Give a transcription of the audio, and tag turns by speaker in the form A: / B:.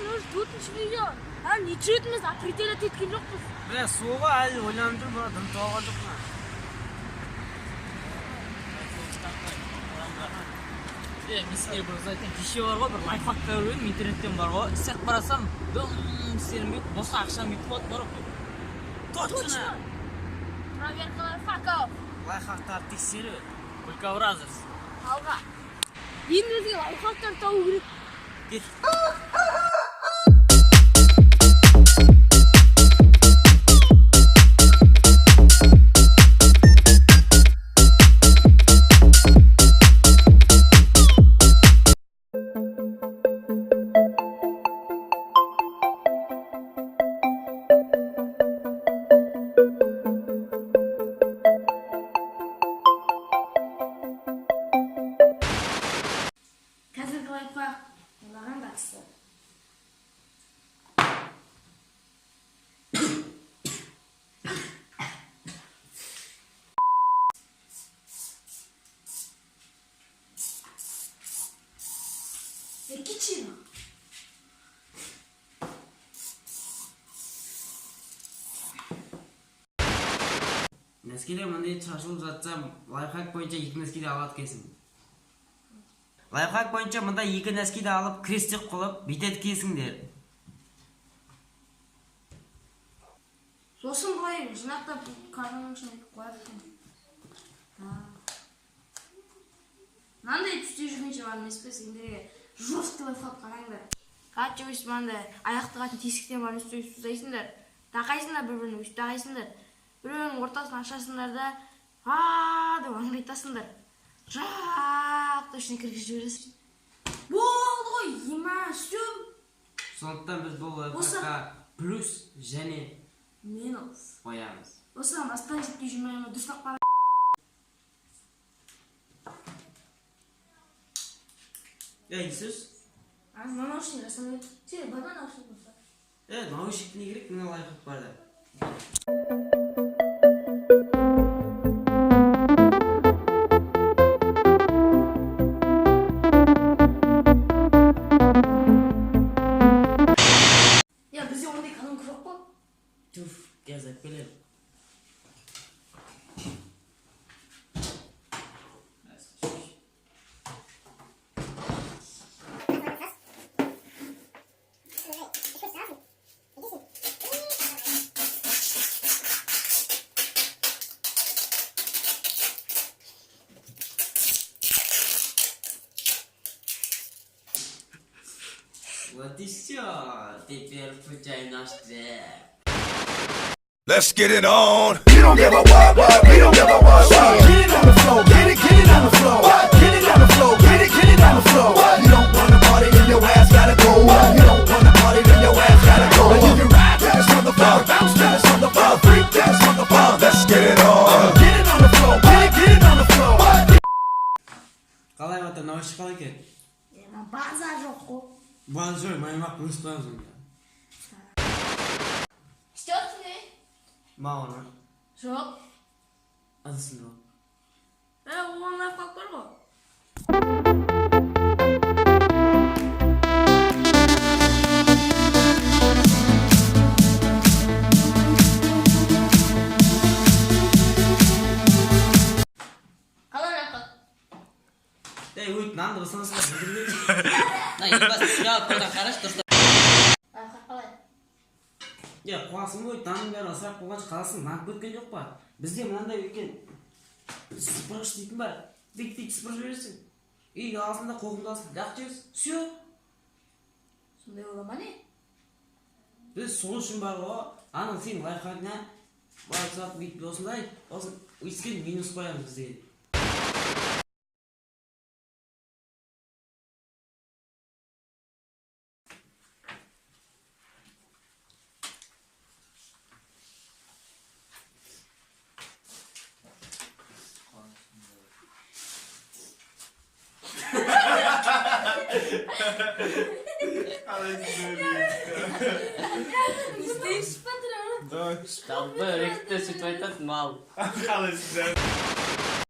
A: Өзі 4-ші видео. Неше өтіміз определять еткен жоқпыз.
B: Бля, суға әлі ойланып жүр, дым тоған жоқ ма?
C: Мен сізге бір айтайын, кеше бар ғой, бір лайфхактар көрдім, интернеттен бар ғой. Сәт қарасам, істерім кетіп, босқа ақшам кетіп қалады бар ғой.
B: Точно!
A: Проверка лайфхаков.
B: Лайфхактарды тексеру.
C: Только Brothers.
A: Алға. Енді бізге лайфхактар тауы керек.
B: Кет.
A: Қазіргі лайфхак мынаған қатысты. Кичина.
B: Нәскеде мындай шашылып жатсам, лайфхак бойынша 2 нәскеде алады кесің. Лайфхак бойынша мында 2 нәскеде алып, крестик қылып, бүйтеді кесіңдер.
A: Сосын бұлай жинақтап қарның ішіне қояды екен. Мынандай түсте жүргенше бар емес пе, сендерге жорсткі лайфхак қараңдар. Қатшы өйстіп мынандай аяқты қатын тесіктен бар өйстіп ұстайсыңдар. Тақайсыңдар бір-бірін өйстіп тақайсыңдар. Бір-бірінің ортасын ашасыңдар да деп аңырайтасыңдар. Жақты ішіне кіргізіп жібересің. Болды ғой, ема, сөм.
B: Сондықтан біз бұл лайфхакқа плюс және
A: Минус.
B: қоямыз.
A: Осыған бастан жетпей жүрмейме, дұрыстап қара.
B: Сөз?
A: Наушник жасамай. Сен бана наушник болса.
B: Наушник не керек, мына лайфхак бар да.
A: Бізде ондай кәдімгі жоқ қой.
B: Түф, қазір келем. Вот и все. Теперь включай наш трек.
D: Let's get it on. You don't give a what, we don't give a what. Get it on the floor, get it on the floor. Get it on the floor, get it on the floor. You don't wanna party, then your ass gotta go. You don't wanna party, then your ass gotta go. And if you ride to this motherfucker, bounce to this motherfucker, freak to this motherfucker. Let's get it on. Get it on the floor, get it on the floor.
B: Қалай бата, наушник қалай екен?
A: База жоқ қой.
B: Базар, маймақ өз қоямыз онда.
A: Істеотсың не?
B: Мауына.
A: Жоқ.
B: Адысын жоқ.
A: Оған лайфхак бар ғой. Қалай лайфхак?
B: Өйт, нанды босанысында бүлдірмейді.
C: Ебасы сұрап қойдан қараш дұрыстап.
A: Лайфхак қалай?
B: Қуасың ғой, нанның бәрі ысырап болғанша қаласын нанып өткен жоқ па? Бізде мынандай өткен сыпырғыш дейтін бар. Тик-тик сыпырып жібересің. Үй аласында қоқымды аласың, лақ жібересің. Все.
A: Сондай олама не?
B: Біз сол үшін бар ғой. Аның сен лайфхагына барып сатып бүйтіп осындай, өйскен минус қоямыз бізде.
C: Talvez, é que te situei tanto mal.
D: Fala isso,